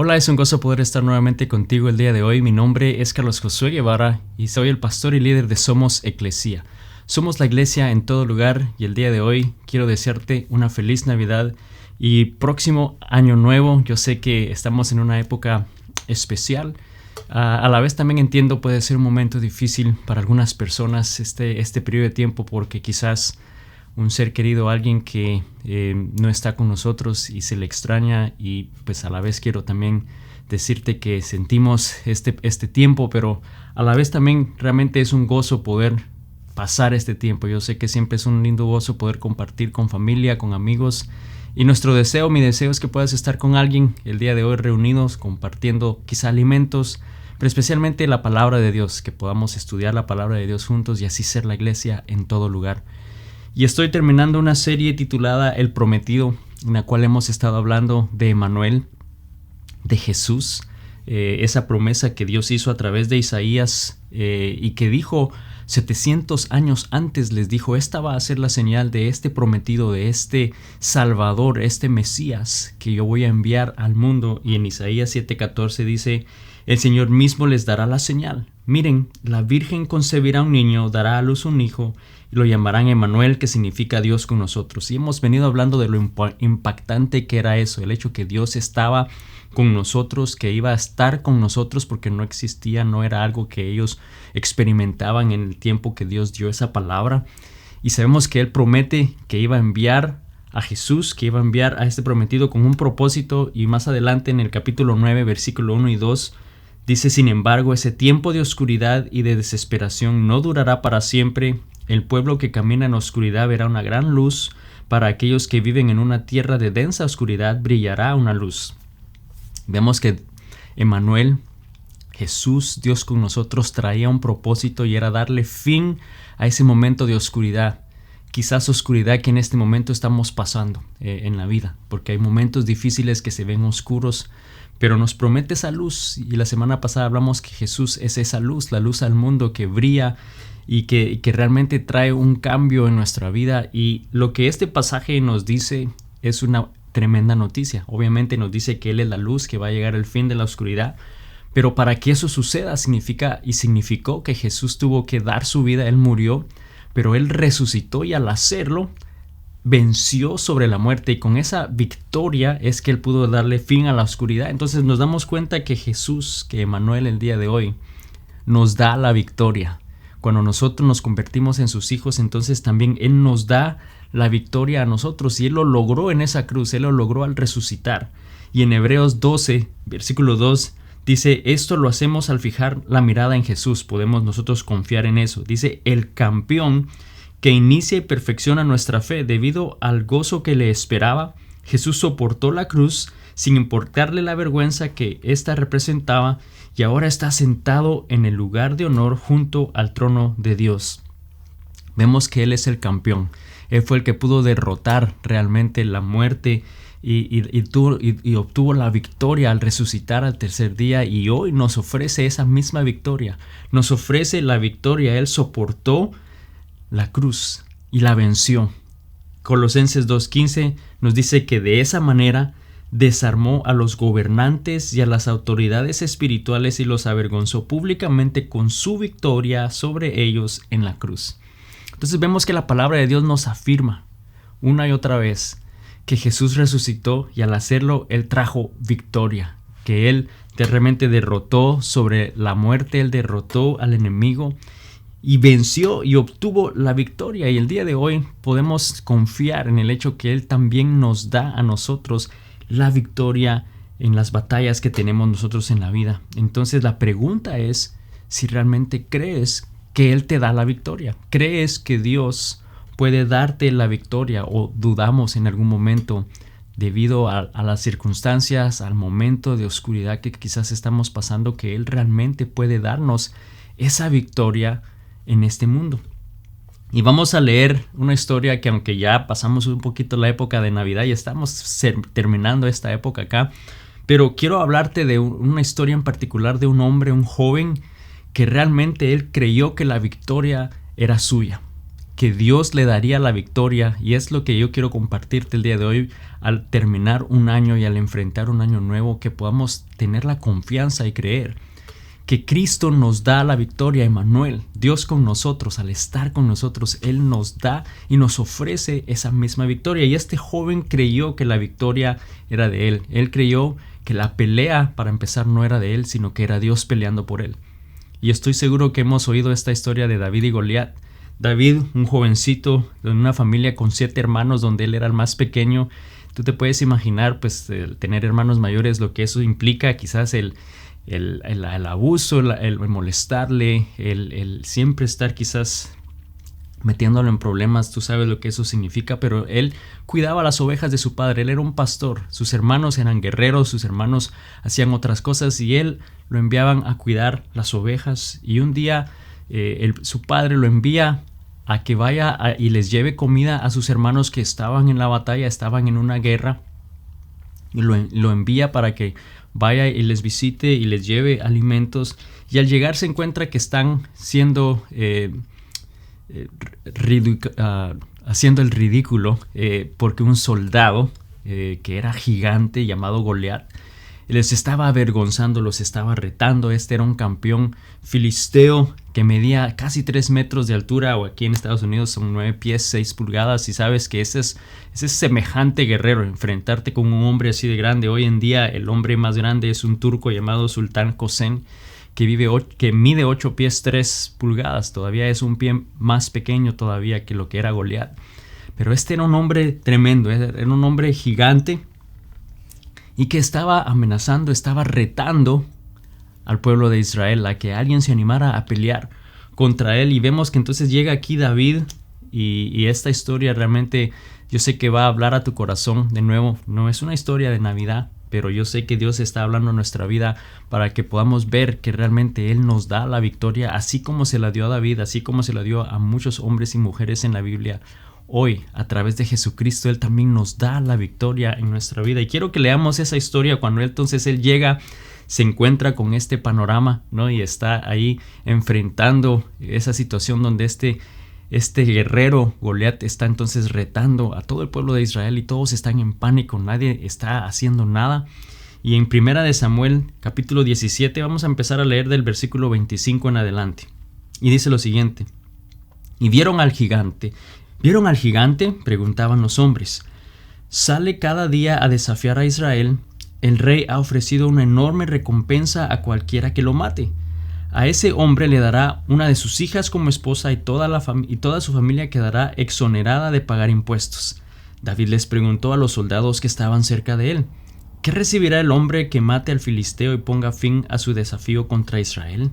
Hola, es un gozo poder estar nuevamente contigo el día de hoy. Mi nombre es Carlos Josué Guevara y soy el pastor y líder de Somos Eclesia. Somos la iglesia en todo lugar y el día de hoy quiero desearte una feliz Navidad y próximo año nuevo. Yo sé que estamos en una época especial. A la vez también entiendo puede ser un momento difícil para algunas personas este periodo de tiempo porque quizás un ser querido, alguien que no está con nosotros y se le extraña, y pues a la vez quiero también decirte que sentimos este tiempo, pero a la vez también realmente es un gozo poder pasar este tiempo. Yo sé que siempre es un lindo gozo poder compartir con familia, con amigos, y mi deseo es que puedas estar con alguien el día de hoy reunidos, compartiendo quizá alimentos, pero especialmente la palabra de Dios, que podamos estudiar la palabra de Dios juntos y así ser la iglesia en todo lugar. Y estoy terminando una serie titulada El Prometido, en la cual hemos estado hablando de Emmanuel, de Jesús, esa promesa que Dios hizo a través de Isaías y que dijo 700 años antes, les dijo, esta va a ser la señal de este prometido, de este Salvador, este Mesías que yo voy a enviar al mundo. Y en Isaías 7:14 dice, el Señor mismo les dará la señal. Miren, la Virgen concebirá un niño, dará a luz un hijo, y lo llamarán Emmanuel, que significa Dios con nosotros. Y hemos venido hablando de lo impactante que era eso, el hecho que Dios estaba con nosotros, que iba a estar con nosotros porque no existía, no era algo que ellos experimentaban en el tiempo que Dios dio esa palabra. Y sabemos que Él promete que iba a enviar a Jesús, que iba a enviar a este prometido con un propósito, y más adelante en el capítulo 9, versículo 1 y 2, dice, sin embargo, ese tiempo de oscuridad y de desesperación no durará para siempre. El pueblo que camina en oscuridad verá una gran luz. Para aquellos que viven en una tierra de densa oscuridad brillará una luz. Vemos que Emmanuel, Jesús, Dios con nosotros, traía un propósito y era darle fin a ese momento de oscuridad. Quizás oscuridad que en este momento estamos pasando en la vida, porque hay momentos difíciles que se ven oscuros, pero nos promete esa luz. Y la semana pasada hablamos que Jesús es esa luz, la luz al mundo que brilla y que realmente trae un cambio en nuestra vida. Y lo que este pasaje nos dice es una tremenda noticia. Obviamente nos dice que Él es la luz, que va a llegar el fin de la oscuridad, pero para que eso suceda significó que Jesús tuvo que dar su vida. Él murió, pero Él resucitó, y al hacerlo venció sobre la muerte, y con esa victoria es que Él pudo darle fin a la oscuridad. Entonces nos damos cuenta que Jesús, que Emmanuel el día de hoy, nos da la victoria. Cuando nosotros nos convertimos en sus hijos, entonces también Él nos da la victoria a nosotros, y Él lo logró en esa cruz, Él lo logró al resucitar. Y en Hebreos 12, versículo 2, dice, esto lo hacemos al fijar la mirada en Jesús. Podemos nosotros confiar en eso. Dice, el campeón que inicia y perfecciona nuestra fe. Debido al gozo que le esperaba, Jesús soportó la cruz sin importarle la vergüenza que ésta representaba, y ahora está sentado en el lugar de honor junto al trono de Dios. Vemos que Él es el campeón. Él fue el que pudo derrotar realmente la muerte y obtuvo la victoria al resucitar al tercer día, y hoy nos ofrece esa misma victoria. Nos ofrece la victoria. Él soportó la cruz y la venció. Colosenses 2:15 nos dice que de esa manera desarmó a los gobernantes y a las autoridades espirituales y los avergonzó públicamente con su victoria sobre ellos en la cruz. Entonces vemos que la palabra de Dios nos afirma una y otra vez que Jesús resucitó, y al hacerlo Él trajo victoria, que Él realmente derrotó sobre la muerte, Él derrotó al enemigo y venció y obtuvo la victoria. Y el día de hoy podemos confiar en el hecho que Él también nos da a nosotros la victoria en las batallas que tenemos nosotros en la vida. Entonces la pregunta es si realmente crees que Él te da la victoria. ¿Crees que Dios puede darte la victoria, o dudamos en algún momento debido a las circunstancias, al momento de oscuridad que quizás estamos pasando, que Él realmente puede darnos esa victoria en este mundo? Y vamos a leer una historia que, aunque ya pasamos un poquito la época de Navidad y estamos terminando esta época acá, pero quiero hablarte de una historia en particular de un hombre, un joven, que realmente él creyó que la victoria era suya, que Dios le daría la victoria, y es lo que yo quiero compartirte el día de hoy. Al terminar un año y al enfrentar un año nuevo, que podamos tener la confianza y creer que Cristo nos da la victoria, Emmanuel, Dios con nosotros. Al estar con nosotros, Él nos da y nos ofrece esa misma victoria. Y este joven creyó que la victoria era de Él. Él creyó que la pelea, para empezar, no era de Él, sino que era Dios peleando por Él. Y estoy seguro que hemos oído esta historia de David y Goliat. David, un jovencito de una familia con 7 hermanos, donde él era el más pequeño. Tú te puedes imaginar, pues, el tener hermanos mayores, lo que eso implica, quizás el abuso, el molestarle, el siempre estar quizás metiéndolo en problemas. Tú sabes lo que eso significa, pero él cuidaba las ovejas de su padre. Él era un pastor, sus hermanos eran guerreros, sus hermanos hacían otras cosas y él lo enviaban a cuidar las ovejas. Y un día su padre lo envía a que vaya y les lleve comida a sus hermanos que estaban en la batalla, estaban en una guerra, y lo envía para que vaya y les visite y les lleve alimentos. Y al llegar se encuentra que están siendo haciendo el ridículo, porque un soldado que era gigante llamado Goliat les estaba avergonzando, los estaba retando. Este era un campeón filisteo que medía casi 3 metros de altura, o aquí en Estados Unidos son 9 pies 6 pulgadas, y sabes que ese es semejante guerrero, enfrentarte con un hombre así de grande. Hoy en día el hombre más grande es un turco llamado Sultan Kösen, que mide 8 pies 3 pulgadas, todavía es un pie más pequeño todavía que lo que era Goliat. Pero este era un hombre tremendo, era un hombre gigante, y que estaba amenazando, estaba retando al pueblo de Israel a que alguien se animara a pelear contra él. Y vemos que entonces llega aquí David, y esta historia realmente yo sé que va a hablar a tu corazón. De nuevo, no es una historia de Navidad, pero yo sé que Dios está hablando en nuestra vida para que podamos ver que realmente Él nos da la victoria, así como se la dio a David, así como se la dio a muchos hombres y mujeres en la Biblia. Hoy, a través de Jesucristo, Él también nos da la victoria en nuestra vida. Y quiero que leamos esa historia cuando Él llega, se encuentra con este panorama, ¿no? Y está ahí enfrentando esa situación donde este guerrero Goliat está entonces retando a todo el pueblo de Israel, y todos están en pánico, nadie está haciendo nada. Y en 1 Samuel capítulo 17 vamos a empezar a leer del versículo 25 en adelante. Y dice lo siguiente: y ¿vieron al gigante? Preguntaban los hombres. Sale cada día a desafiar a Israel. El rey ha ofrecido una enorme recompensa a cualquiera que lo mate. A ese hombre le dará una de sus hijas como esposa, y toda su familia quedará exonerada de pagar impuestos. David les preguntó a los soldados que estaban cerca de él: ¿qué recibirá el hombre que mate al filisteo y ponga fin a su desafío contra Israel?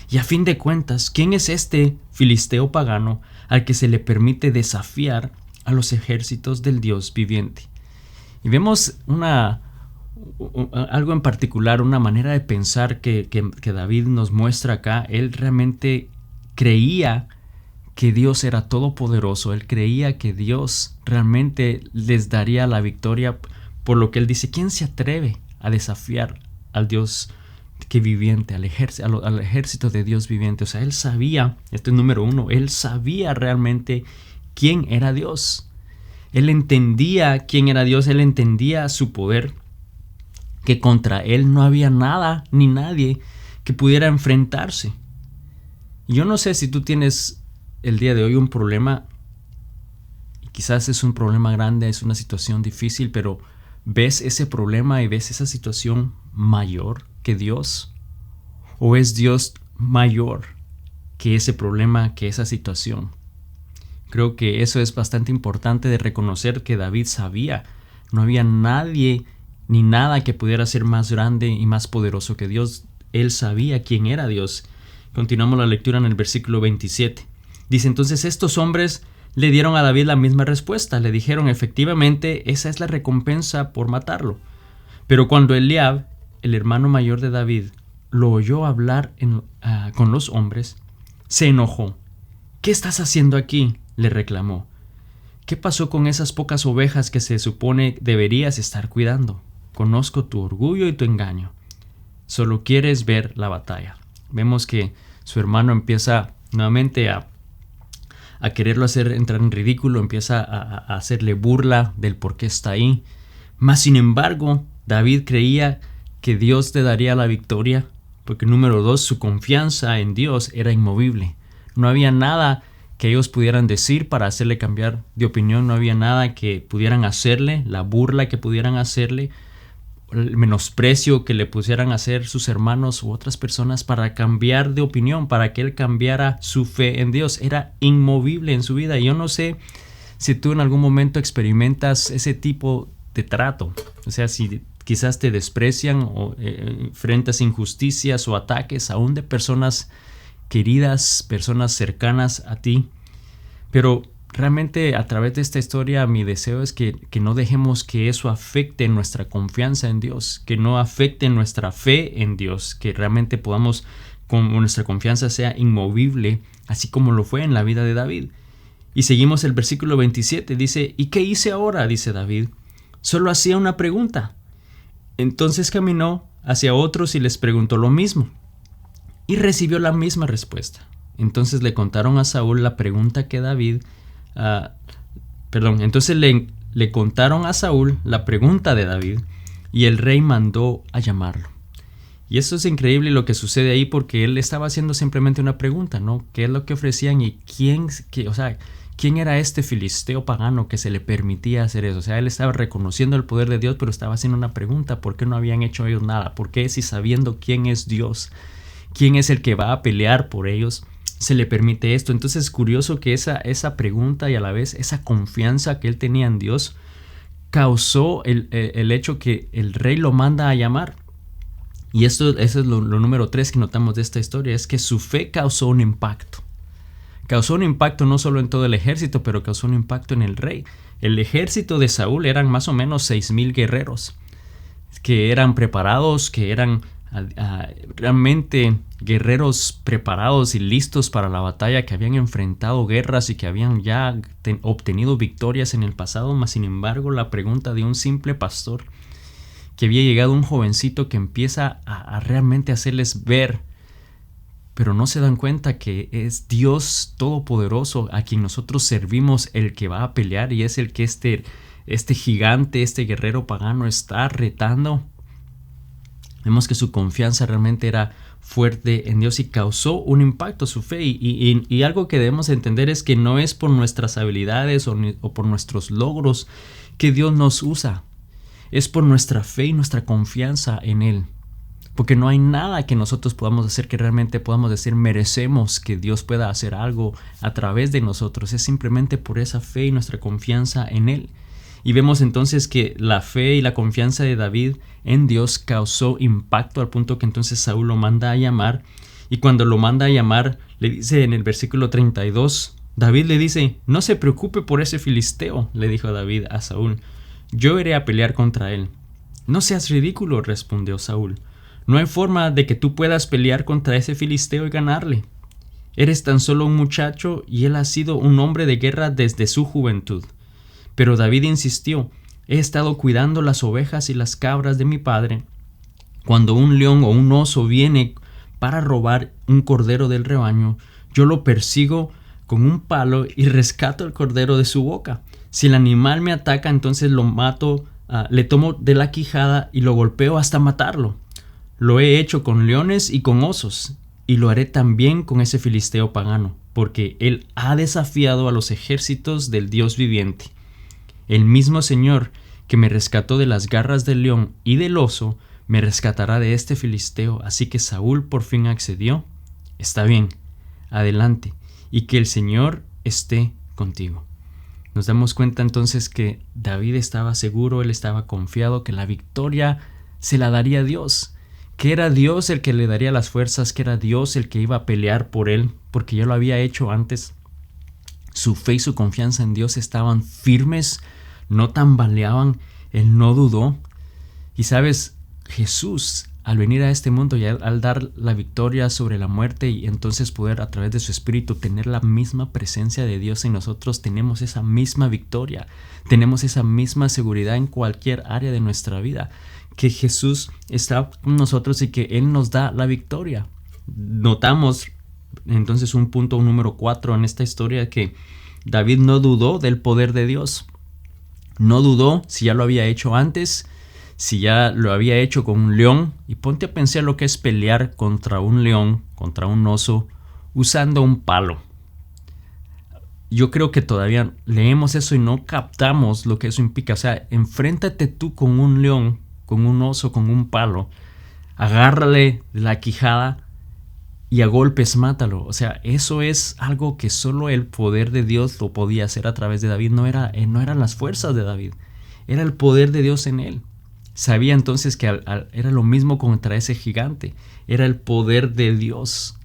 Y a fin de cuentas, ¿quién es este filisteo pagano al que se le permite desafiar a los ejércitos del Dios viviente? Y vemos algo en particular, una manera de pensar que David nos muestra acá. Él realmente creía que Dios era todopoderoso. Él creía que Dios realmente les daría la victoria, por lo que él dice: ¿quién se atreve a desafiar al Dios que viviente, al ejército de Dios viviente? O sea, él sabía, esto es número 1, él sabía realmente quién era Dios. Él entendía quién era Dios, él entendía su poder, que contra él no había nada ni nadie que pudiera enfrentarse. Y yo no sé si tú tienes el día de hoy un problema, y quizás es un problema grande, es una situación difícil, pero ¿ves ese problema y ves esa situación mayor que Dios? ¿O es Dios mayor que ese problema, que esa situación? Creo que eso es bastante importante de reconocer, que David sabía. No había nadie ni nada que pudiera ser más grande y más poderoso que Dios. Él sabía quién era Dios. Continuamos la lectura en el versículo 27. Dice: entonces estos hombres le dieron a David la misma respuesta. Le dijeron: efectivamente, esa es la recompensa por matarlo. Pero cuando Eliab, el hermano mayor de David, lo oyó hablar con los hombres, se enojó. ¿Qué estás haciendo aquí?, le reclamó. ¿Qué pasó con esas pocas ovejas que se supone deberías estar cuidando? Conozco tu orgullo y tu engaño. Solo quieres ver la batalla. Vemos que su hermano empieza nuevamente a a quererlo hacer entrar en ridículo, empieza a hacerle burla del por qué está ahí. Mas sin embargo, David creía que Dios le daría la victoria, porque número 2, su confianza en Dios era inmovible. No había nada que ellos pudieran decir para hacerle cambiar de opinión, no había nada que pudieran hacerle, la burla que pudieran hacerle, el menosprecio que le pusieran a hacer sus hermanos u otras personas para cambiar de opinión, para que él cambiara su fe en Dios. Era inmovible en su vida. Y yo no sé si tú en algún momento experimentas ese tipo de trato. O sea, si quizás te desprecian o enfrentas injusticias o ataques aún de personas queridas, personas cercanas a ti. Pero realmente a través de esta historia mi deseo es que no dejemos que eso afecte nuestra confianza en Dios, que no afecte nuestra fe en Dios, que realmente podamos, con nuestra confianza sea inmovible, así como lo fue en la vida de David. Y seguimos el versículo 27, dice, ¿y qué hice ahora?, dice David. Solo hacía una pregunta. Entonces caminó hacia otros y les preguntó lo mismo, y recibió la misma respuesta. Entonces le contaron a Saúl la pregunta que David Entonces le contaron a Saúl la pregunta de David y el rey mandó a llamarlo. Y eso es increíble lo que sucede ahí, porque él estaba haciendo simplemente una pregunta, ¿no? ¿Qué es lo que ofrecían y quién era este filisteo pagano que se le permitía hacer eso? O sea, él estaba reconociendo el poder de Dios, pero estaba haciendo una pregunta. ¿Por qué no habían hecho ellos nada? ¿Por qué, si sabiendo quién es Dios, quién es el que va a pelear por ellos, se le permite esto? Entonces es curioso que esa pregunta y a la vez esa confianza que él tenía en Dios causó el hecho que el rey lo manda a llamar. Y eso es lo número 3 que notamos de esta historia, es que su fe causó un impacto. Causó un impacto no solo en todo el ejército, pero causó un impacto en el rey. El ejército de Saúl eran más o menos 6,000 guerreros que eran preparados, que eran realmente guerreros preparados y listos para la batalla, que habían enfrentado guerras y que habían ya obtenido victorias en el pasado. Mas sin embargo, la pregunta de un simple pastor, que había llegado un jovencito que empieza a realmente hacerles ver, pero no se dan cuenta que es Dios Todopoderoso a quien nosotros servimos, el que va a pelear, y es el que este gigante, este guerrero pagano está retando. Vemos que su confianza realmente era fuerte en Dios y causó un impacto a su fe. Y algo que debemos entender es que no es por nuestras habilidades o por nuestros logros que Dios nos usa. Es por nuestra fe y nuestra confianza en Él. Porque no hay nada que nosotros podamos hacer que realmente podamos decir merecemos que Dios pueda hacer algo a través de nosotros. Es simplemente por esa fe y nuestra confianza en Él. Y vemos entonces que la fe y la confianza de David en Dios causó impacto al punto que entonces Saúl lo manda a llamar. Y cuando lo manda a llamar, le dice en el versículo 32, David le dice, no se preocupe por ese filisteo, le dijo David a Saúl, yo iré a pelear contra él. No seas ridículo, respondió Saúl. No hay forma de que tú puedas pelear contra ese filisteo y ganarle. Eres tan solo un muchacho y él ha sido un hombre de guerra desde su juventud. Pero David insistió, he estado cuidando las ovejas y las cabras de mi padre. Cuando un león o un oso viene para robar un cordero del rebaño, yo lo persigo con un palo y rescato el cordero de su boca. Si el animal me ataca, entonces lo mato, le tomo de la quijada y lo golpeo hasta matarlo. Lo he hecho con leones y con osos, y lo haré también con ese filisteo pagano, porque él ha desafiado a los ejércitos del Dios viviente. El mismo Señor que me rescató de las garras del león y del oso, me rescatará de este filisteo. Así que Saúl por fin accedió. Está bien, adelante, y que el Señor esté contigo. Nos damos cuenta entonces que David estaba seguro, él estaba confiado que la victoria se la daría Dios, que era Dios el que le daría las fuerzas, que era Dios el que iba a pelear por él, porque ya lo había hecho antes. Su fe y su confianza en Dios estaban firmes, no tambaleaban, él no dudó. Y sabes, Jesús, al venir a este mundo y al dar la victoria sobre la muerte y entonces poder a través de su Espíritu tener la misma presencia de Dios en nosotros, tenemos esa misma victoria, tenemos esa misma seguridad en cualquier área de nuestra vida, que Jesús está con nosotros y que Él nos da la victoria. Notamos entonces un punto número 4 en esta historia, que David no dudó del poder de Dios. No dudó si ya lo había hecho antes, si ya lo había hecho con un león. Y ponte a pensar lo que es pelear contra un león, contra un oso, usando un palo. Yo creo que todavía leemos eso y no captamos lo que eso implica. O sea, enfréntate tú con un león, con un oso, con un palo. Agárrale la quijada y a golpes mátalo. O sea, eso es algo que solo el poder de Dios lo podía hacer a través de David. No eran las fuerzas de David, era el poder de Dios en él. Sabía entonces que era lo mismo contra ese gigante, era el poder de Dios.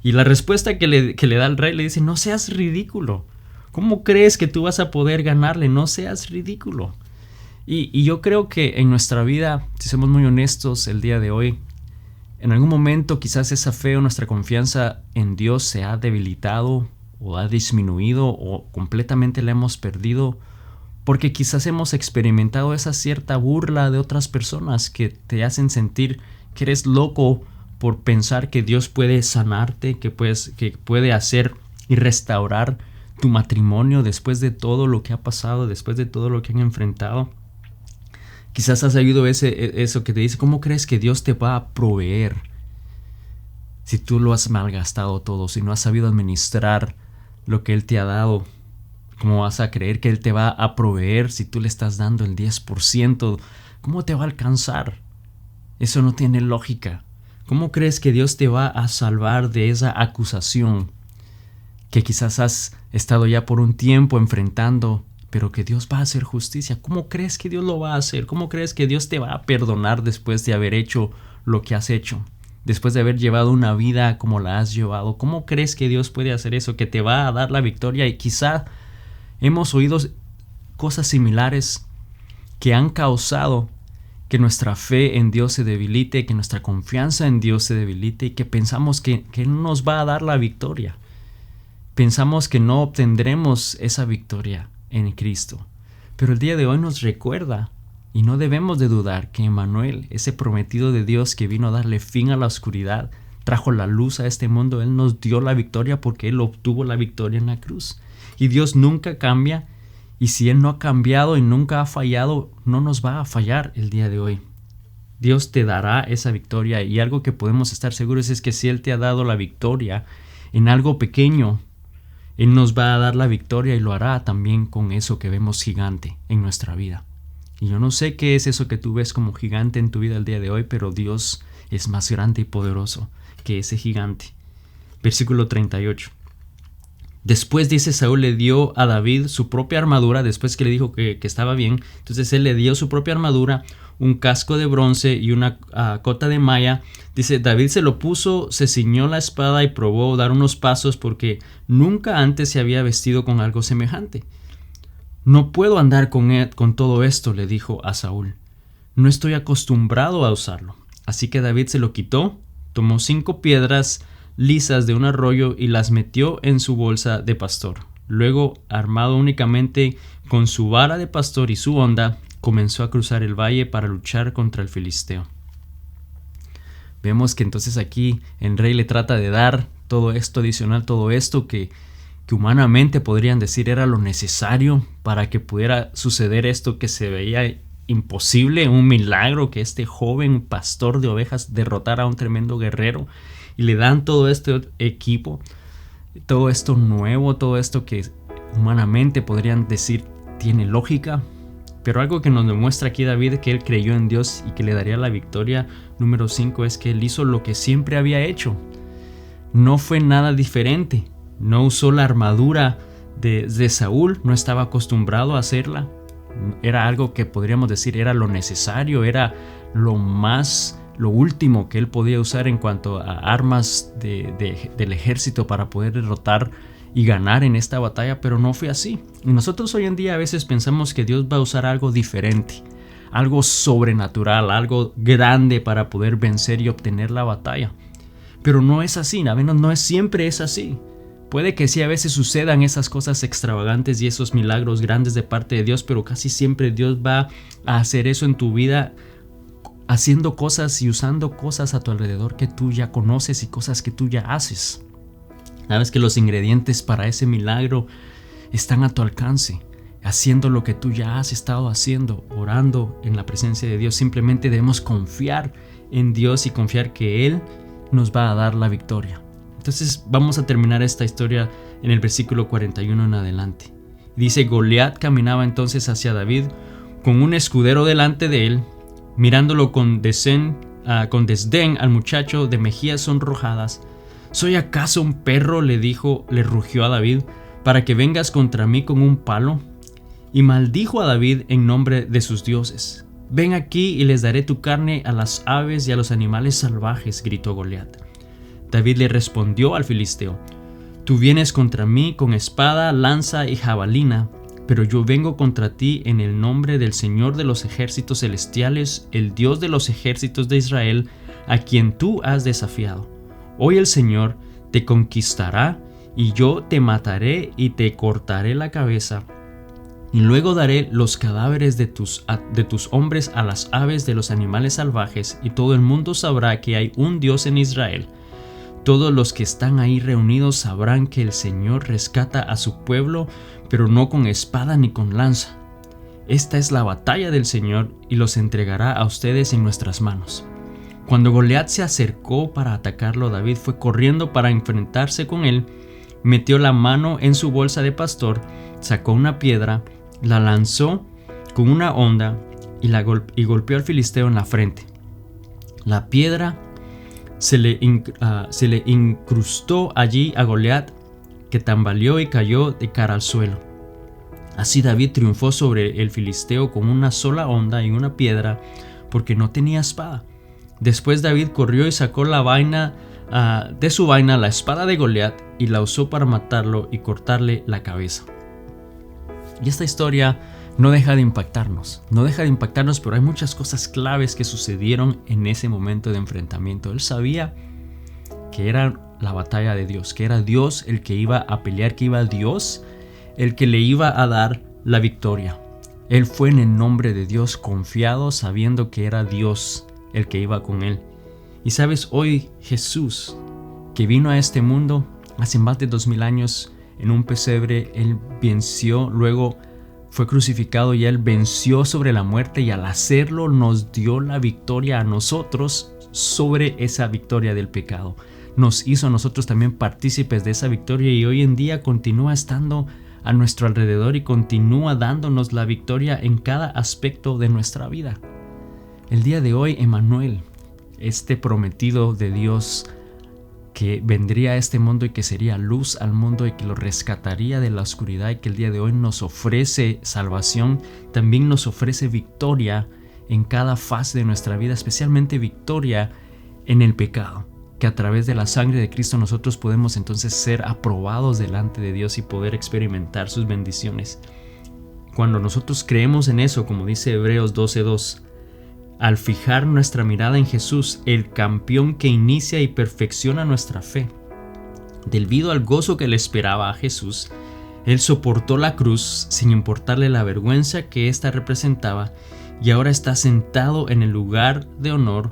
Y la respuesta que le da el rey, le dice: no seas ridículo. ¿Cómo crees que tú vas a poder ganarle? No seas ridículo. Y yo creo que en nuestra vida, si somos muy honestos el día de hoy, en algún momento quizás esa fe o nuestra confianza en Dios se ha debilitado o ha disminuido o completamente la hemos perdido, porque quizás hemos experimentado esa cierta burla de otras personas que te hacen sentir que eres loco por pensar que Dios puede sanarte, que puede hacer y restaurar tu matrimonio después de todo lo que ha pasado, después de todo lo que han enfrentado. Quizás has oído eso que te dice: ¿cómo crees que Dios te va a proveer si tú lo has malgastado todo, si no has sabido administrar lo que Él te ha dado? ¿Cómo vas a creer que Él te va a proveer si tú le estás dando el 10%? ¿Cómo te va a alcanzar? Eso no tiene lógica. ¿Cómo crees que Dios te va a salvar de esa acusación que quizás has estado ya por un tiempo enfrentando, pero que Dios va a hacer justicia? ¿Cómo crees que Dios lo va a hacer? ¿Cómo crees que Dios te va a perdonar después de haber hecho lo que has hecho? Después de haber llevado una vida como la has llevado. ¿Cómo crees que Dios puede hacer eso? Que te va a dar la victoria. Y quizá hemos oído cosas similares que han causado que nuestra fe en Dios se debilite, que nuestra confianza en Dios se debilite y que pensamos que Él nos va a dar la victoria. Pensamos que no obtendremos esa victoria en Cristo. Pero el día de hoy nos recuerda, y no debemos de dudar, que Emmanuel, ese prometido de Dios que vino a darle fin a la oscuridad, trajo la luz a este mundo. Él nos dio la victoria porque Él obtuvo la victoria en la cruz. Y Dios nunca cambia, y si Él no ha cambiado y nunca ha fallado, no nos va a fallar el día de hoy. Dios te dará esa victoria, y algo que podemos estar seguros es que si Él te ha dado la victoria en algo pequeño, Él nos va a dar la victoria y lo hará también con eso que vemos gigante en nuestra vida. Y yo no sé qué es eso que tú ves como gigante en tu vida el día de hoy, pero Dios es más grande y poderoso que ese gigante. Versículo 38. Después, dice, Saúl le dio a David su propia armadura, después que le dijo que estaba bien. Entonces él le dio su propia armadura, un casco de bronce y una cota de malla. Dice, David se lo puso, se ciñó la espada y probó dar unos pasos porque nunca antes se había vestido con algo semejante. No puedo andar con todo esto, le dijo a Saúl. No estoy acostumbrado a usarlo. Así que David se lo quitó, tomó 5 piedras lisas de un arroyo y las metió en su bolsa de pastor. Luego, armado únicamente con su vara de pastor y su honda, comenzó a cruzar el valle para luchar contra el filisteo. Vemos que entonces aquí el rey le trata de dar todo esto adicional, todo esto que humanamente podrían decir era lo necesario para que pudiera suceder esto que se veía imposible, un milagro, que este joven pastor de ovejas derrotara a un tremendo guerrero. Y le dan todo este equipo, todo esto nuevo, todo esto que humanamente podrían decir tiene lógica. Pero algo que nos demuestra aquí David, que él creyó en Dios y que le daría la victoria, número 5, es que él hizo lo que siempre había hecho. No fue nada diferente. No usó la armadura de Saúl, no estaba acostumbrado a hacerla. Era algo que podríamos decir era lo necesario, era lo último que él podía usar en cuanto a armas del ejército para poder derrotar y ganar en esta batalla, pero no fue así. Y nosotros hoy en día a veces pensamos que Dios va a usar algo diferente, algo sobrenatural, algo grande para poder vencer y obtener la batalla. Pero no es así, al menos no siempre es así. Puede que sí a veces sucedan esas cosas extravagantes y esos milagros grandes de parte de Dios, pero casi siempre Dios va a hacer eso en tu vida, haciendo cosas y usando cosas a tu alrededor que tú ya conoces y cosas que tú ya haces. Sabes que los ingredientes para ese milagro están a tu alcance, haciendo lo que tú ya has estado haciendo, orando en la presencia de Dios. Simplemente debemos confiar en Dios y confiar que Él nos va a dar la victoria. Entonces vamos a terminar esta historia en el versículo 41 en adelante. Dice: Goliat caminaba entonces hacia David con un escudero delante de él, mirándolo con desdén al muchacho de mejillas sonrojadas. ¿Soy acaso un perro?, le rugió a David, para que vengas contra mí con un palo. Y maldijo a David en nombre de sus dioses. Ven aquí y les daré tu carne a las aves y a los animales salvajes, gritó Goliat. David le respondió al filisteo: Tú vienes contra mí con espada, lanza y jabalina, pero yo vengo contra ti en el nombre del Señor de los ejércitos celestiales, el Dios de los ejércitos de Israel, a quien tú has desafiado. Hoy el Señor te conquistará, y yo te mataré y te cortaré la cabeza. Y luego daré los cadáveres de tus hombres a las aves de los animales salvajes, y todo el mundo sabrá que hay un Dios en Israel. Todos los que están ahí reunidos sabrán que el Señor rescata a su pueblo, pero no con espada ni con lanza. Esta es la batalla del Señor, y los entregará a ustedes en nuestras manos. Cuando Goliat se acercó para atacarlo, David fue corriendo para enfrentarse con él. Metió la mano en su bolsa de pastor, sacó una piedra, la lanzó con una honda y golpeó al filisteo en la frente. La piedra se le incrustó allí a Goliat, que tambaleó y cayó de cara al suelo. Así David triunfó sobre el filisteo con una sola honda y una piedra, porque no tenía espada. Después David corrió y sacó de su vaina la espada de Goliat y la usó para matarlo y cortarle la cabeza. Y esta historia no deja de impactarnos, pero hay muchas cosas claves que sucedieron en ese momento de enfrentamiento. Él sabía que era la batalla de Dios, que era Dios el que iba a pelear, que iba Dios el que le iba a dar la victoria. Él fue en el nombre de Dios confiado, sabiendo que era Dios el que iba con él. Y sabes, hoy Jesús, que vino a este mundo hace más de 2000 años en un pesebre, Él venció, luego fue crucificado y Él venció sobre la muerte, y al hacerlo nos dio la victoria a nosotros sobre esa victoria del pecado. Nos hizo a nosotros también partícipes de esa victoria, y hoy en día continúa estando a nuestro alrededor y continúa dándonos la victoria en cada aspecto de nuestra vida. El día de hoy, Emmanuel, este prometido de Dios que vendría a este mundo y que sería luz al mundo y que lo rescataría de la oscuridad, y que el día de hoy nos ofrece salvación, también nos ofrece victoria en cada fase de nuestra vida, especialmente victoria en el pecado, que a través de la sangre de Cristo nosotros podemos entonces ser aprobados delante de Dios y poder experimentar sus bendiciones. Cuando nosotros creemos en eso, como dice Hebreos 12:2, al fijar nuestra mirada en Jesús, el campeón que inicia y perfecciona nuestra fe, debido al gozo que le esperaba a Jesús, Él soportó la cruz sin importarle la vergüenza que ésta representaba, y ahora está sentado en el lugar de honor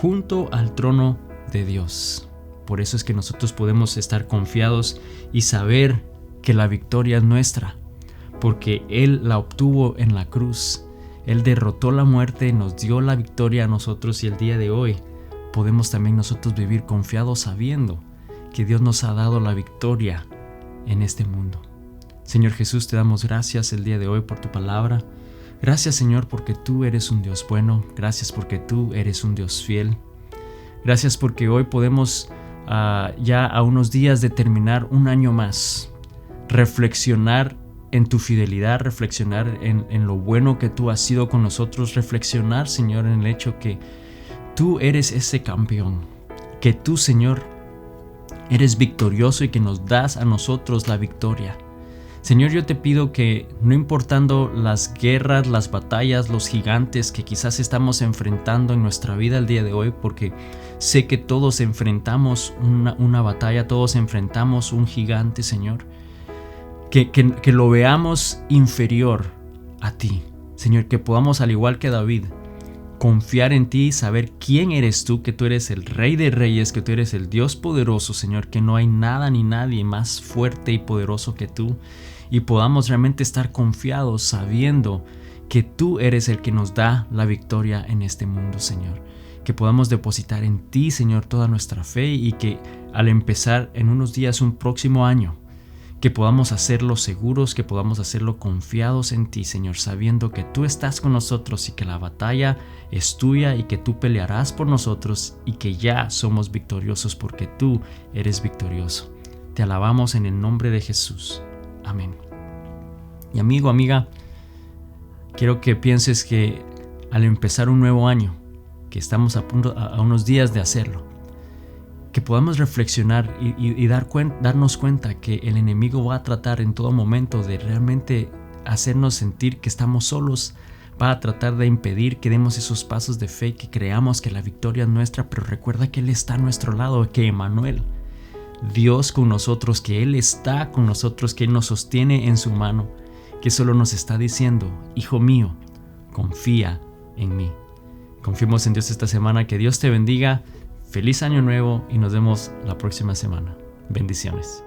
junto al trono de Dios. Por eso es que nosotros podemos estar confiados y saber que la victoria es nuestra, porque Él la obtuvo en la cruz. Él derrotó la muerte, nos dio la victoria a nosotros, y el día de hoy podemos también nosotros vivir confiados sabiendo que Dios nos ha dado la victoria en este mundo. Señor Jesús, te damos gracias el día de hoy por tu palabra. Gracias, Señor, porque tú eres un Dios bueno. Gracias porque tú eres un Dios fiel. Gracias porque hoy podemos ya a unos días de terminar un año más, reflexionar en tu fidelidad, reflexionar en lo bueno que tú has sido con nosotros, reflexionar, Señor, en el hecho que tú eres ese campeón, que tú, Señor, eres victorioso y que nos das a nosotros la victoria. Señor, yo te pido que, no importando las guerras, las batallas, los gigantes que quizás estamos enfrentando en nuestra vida el día de hoy, porque sé que todos enfrentamos una batalla, todos enfrentamos un gigante, Señor, que lo veamos inferior a ti, Señor, que podamos, al igual que David, confiar en ti, saber quién eres tú, que tú eres el Rey de Reyes, que tú eres el Dios poderoso, Señor, que no hay nada ni nadie más fuerte y poderoso que tú, y podamos realmente estar confiados sabiendo que tú eres el que nos da la victoria en este mundo, Señor. Que podamos depositar en ti, Señor, toda nuestra fe, y que al empezar en unos días un próximo año, que podamos hacerlo seguros, que podamos hacerlo confiados en ti, Señor, sabiendo que tú estás con nosotros y que la batalla es tuya y que tú pelearás por nosotros y que ya somos victoriosos porque tú eres victorioso. Te alabamos en el nombre de Jesús. Amén. Y amigo, amiga, quiero que pienses que al empezar un nuevo año, que estamos a unos días de hacerlo, que podamos reflexionar y darnos cuenta que el enemigo va a tratar en todo momento de realmente hacernos sentir que estamos solos, va a tratar de impedir que demos esos pasos de fe, que creamos que la victoria es nuestra, pero recuerda que Él está a nuestro lado, que Emmanuel, Dios con nosotros, que Él está con nosotros, que Él nos sostiene en su mano, que solo nos está diciendo: hijo mío, confía en mí. Confiemos en Dios esta semana. Que Dios te bendiga. Feliz año nuevo y nos vemos la próxima semana. Bendiciones.